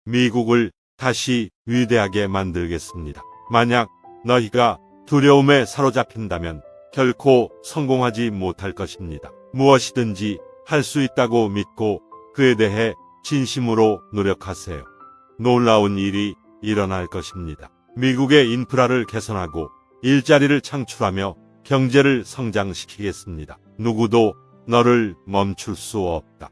미국을 다시 위대하게 만들겠습니다. 만약 너희가 두려움에 사로잡힌다면 결코 성공하지 못할 것입니다. 무엇이든지 할 수 있다고 믿고 그에 대해 진심으로 노력하세요. 놀라운 일이 일어날 것입니다. 미국의 인프라를 개선하고 일자리를 창출하며 경제를 성장시키겠습니다. 누구도 너를 멈출 수 없다.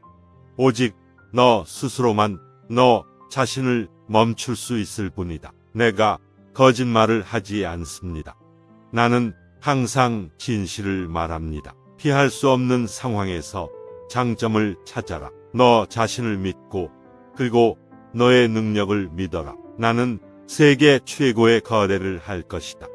오직 너 스스로만 너 자신을 멈출 수 있을 뿐이다. 내가 거짓말을 하지 않습니다. 나는 항상 진실을 말합니다. 피할 수 없는 상황에서 장점을 찾아라. 너 자신을 믿고 그리고 너의 능력을 믿어라. 나는 세계 최고의 거래를 할 것이다.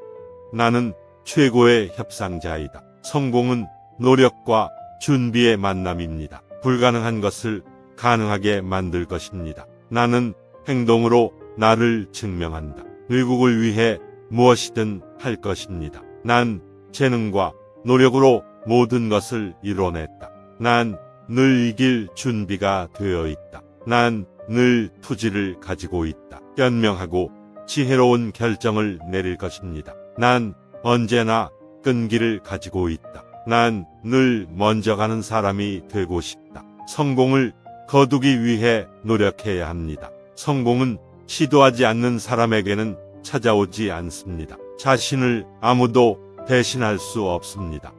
나는 최고의 협상자이다. 성공은 노력과 준비의 만남입니다. 불가능한 것을 가능하게 만들 것입니다. 나는 행동으로 나를 증명한다. 미국을 위해 무엇이든 할 것입니다. 난 재능과 노력으로 모든 것을 이뤄냈다. 난 늘 이길 준비가 되어 있다. 난 늘 투지를 가지고 있다. 현명하고 지혜로운 결정을 내릴 것입니다. 난 언제나 끈기를 가지고 있다. 난 늘 먼저 가는 사람이 되고 싶다. 성공을 거두기 위해 노력해야 합니다. 성공은 시도하지 않는 사람에게는 찾아오지 않습니다. 자신을 아무도 대신할 수 없습니다.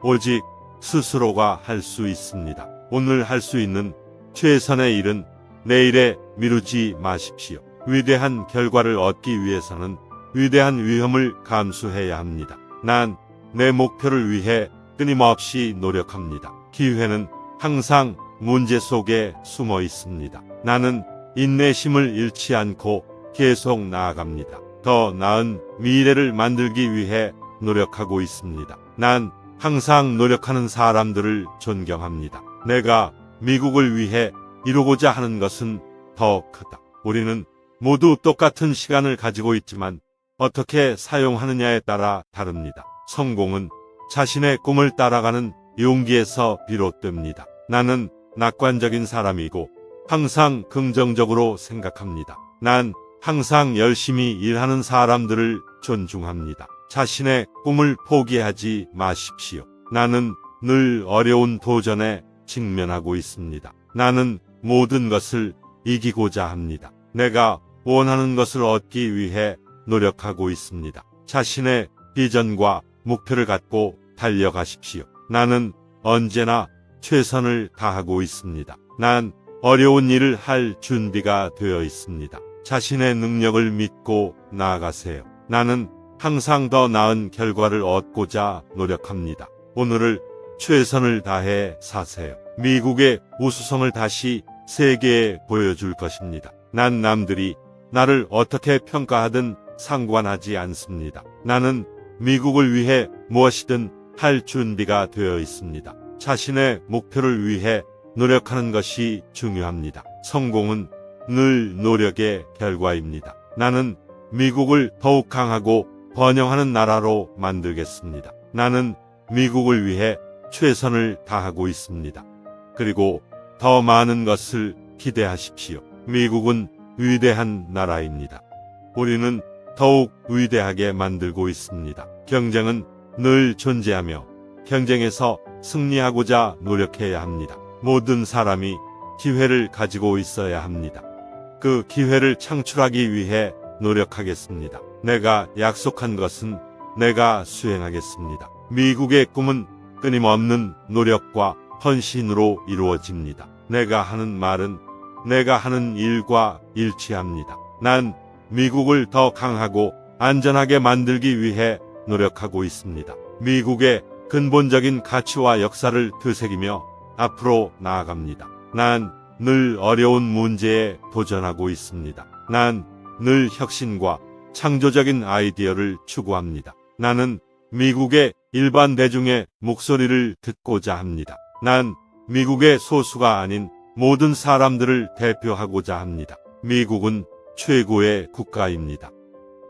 오직 스스로가 할 수 있습니다. 오늘 할 수 있는 최선의 일은 내일에 미루지 마십시오. 위대한 결과를 얻기 위해서는 위대한 위험을 감수해야 합니다. 난 내 목표를 위해 끊임없이 노력합니다. 기회는 항상 문제 속에 숨어 있습니다. 나는 인내심을 잃지 않고 계속 나아갑니다. 더 나은 미래를 만들기 위해 노력하고 있습니다. 난 항상 노력하는 사람들을 존경합니다. 내가 미국을 위해 이루고자 하는 것은 더 크다. 우리는 모두 똑같은 시간을 가지고 있지만 어떻게 사용하느냐에 따라 다릅니다. 성공은 자신의 꿈을 따라가는 용기에서 비롯됩니다. 나는 낙관적인 사람이고 항상 긍정적으로 생각합니다. 난 항상 열심히 일하는 사람들을 존중합니다. 자신의 꿈을 포기하지 마십시오. 나는 늘 어려운 도전에 직면하고 있습니다. 나는 모든 것을 이기고자 합니다. 내가 원하는 것을 얻기 위해 노력하고 있습니다. 자신의 비전과 목표를 갖고 달려가십시오. 나는 언제나 최선을 다하고 있습니다. 난 어려운 일을 할 준비가 되어 있습니다. 자신의 능력을 믿고 나아가세요. 나는 항상 더 나은 결과를 얻고자 노력합니다. 오늘을 최선을 다해 사세요. 미국의 우수성을 다시 세계에 보여줄 것입니다. 난 남들이 나를 어떻게 평가하든 상관하지 않습니다. 나는 미국을 위해 무엇이든 할 준비가 되어 있습니다. 자신의 목표를 위해 노력하는 것이 중요합니다. 성공은 늘 노력의 결과입니다. 나는 미국을 더욱 강하고 번영하는 나라로 만들겠습니다. 나는 미국을 위해 최선을 다하고 있습니다. 그리고 더 많은 것을 기대하십시오. 미국은 위대한 나라입니다. 우리는 더욱 위대하게 만들고 있습니다. 경쟁은 늘 존재하며 경쟁에서 승리하고자 노력해야 합니다. 모든 사람이 기회를 가지고 있어야 합니다. 그 기회를 창출하기 위해 노력하겠습니다. 내가 약속한 것은 내가 수행하겠습니다. 미국의 꿈은 끊임없는 노력과 헌신으로 이루어집니다. 내가 하는 말은 내가 하는 일과 일치합니다. 난 미국을 더 강하고 안전하게 만들기 위해 노력하고 있습니다. 미국의 근본적인 가치와 역사를 되새기며 앞으로 나아갑니다. 난 늘 어려운 문제에 도전하고 있습니다. 난 늘 혁신과 창조적인 아이디어를 추구합니다. 나는 미국의 일반 대중의 목소리를 듣고자 합니다. 난 미국의 소수가 아닌 모든 사람들을 대표하고자 합니다. 미국은 최고의 국가입니다.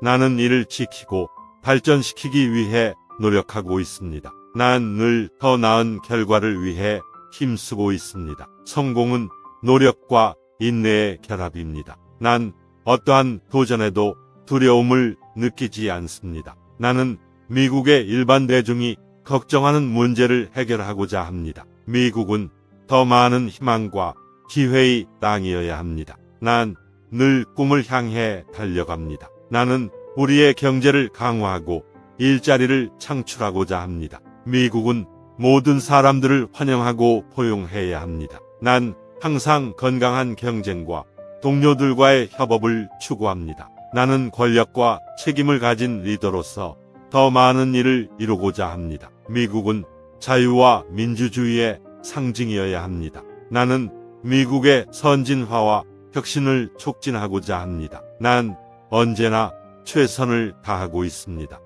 나는 이를 지키고 발전시키기 위해 노력하고 있습니다. 난 늘 더 나은 결과를 위해 힘쓰고 있습니다. 성공은 노력과 인내의 결합입니다. 난 어떠한 도전에도 두려움을 느끼지 않습니다. 나는 미국의 일반 대중이 걱정하는 문제를 해결하고자 합니다. 미국은 더 많은 희망과 기회의 땅이어야 합니다. 난 늘 꿈을 향해 달려갑니다. 나는 우리의 경제를 강화하고 일자리를 창출하고자 합니다. 미국은 모든 사람들을 환영하고 포용해야 합니다. 난 항상 건강한 경쟁과 동료들과의 협업을 추구합니다. 나는 권력과 책임을 가진 리더로서 더 많은 일을 이루고자 합니다. 미국은 자유와 민주주의의 상징이어야 합니다. 나는 미국의 선진화와 혁신을 촉진하고자 합니다. 난 언제나 최선을 다하고 있습니다.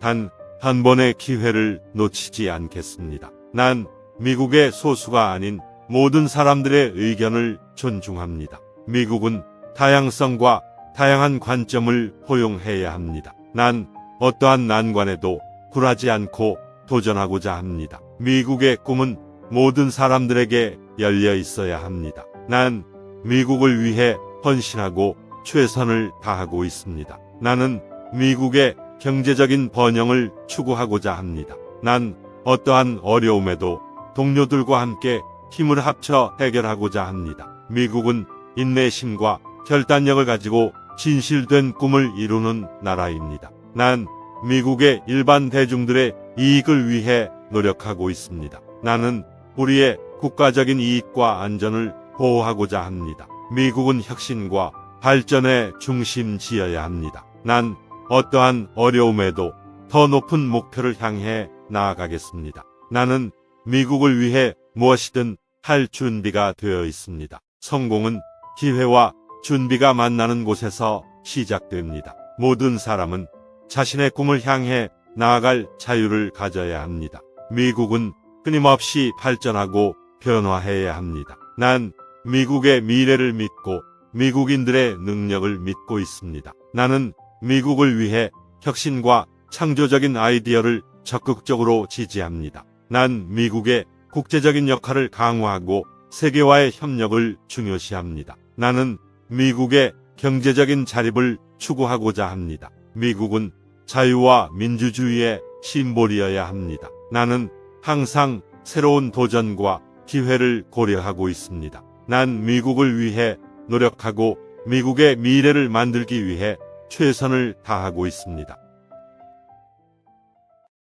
단 한 번의 기회를 놓치지 않겠습니다. 난 미국의 소수가 아닌 모든 사람들의 의견을 존중합니다. 미국은 다양성과 다양한 관점을 포용해야 합니다. 난 어떠한 난관에도 굴하지 않고 도전하고자 합니다. 미국의 꿈은 모든 사람들에게 열려 있어야 합니다. 난 미국을 위해 헌신하고 최선을 다하고 있습니다. 나는 미국의 경제적인 번영을 추구하고자 합니다. 난 어떠한 어려움에도 동료들과 함께 힘을 합쳐 해결하고자 합니다. 미국은 인내심과 결단력을 가지고 진실된 꿈을 이루는 나라입니다. 난 미국의 일반 대중들의 이익을 위해 노력하고 있습니다. 나는 우리의 국가적인 이익과 안전을 보호하고자 합니다. 미국은 혁신과 발전의 중심지어야 합니다. 난 어떠한 어려움에도 더 높은 목표를 향해 나아가겠습니다. 나는 미국을 위해 무엇이든 할 준비가 되어 있습니다. 성공은 기회와 준비가 만나는 곳에서 시작됩니다. 모든 사람은 자신의 꿈을 향해 나아갈 자유를 가져야 합니다. 미국은 끊임없이 발전하고 변화해야 합니다. 난 미국의 미래를 믿고 미국인들의 능력을 믿고 있습니다. 나는 미국을 위해 혁신과 창조적인 아이디어를 적극적으로 지지합니다. 난 미국의 국제적인 역할을 강화하고 세계와의 협력을 중요시합니다. 나는 미국의 경제적인 자립을 추구하고자 합니다. 미국은 자유와 민주주의의 심볼이어야 합니다. 나는 항상 새로운 도전과 기회를 고려하고 있습니다. 난 미국을 위해 노력하고 미국의 미래를 만들기 위해 최선을 다하고 있습니다.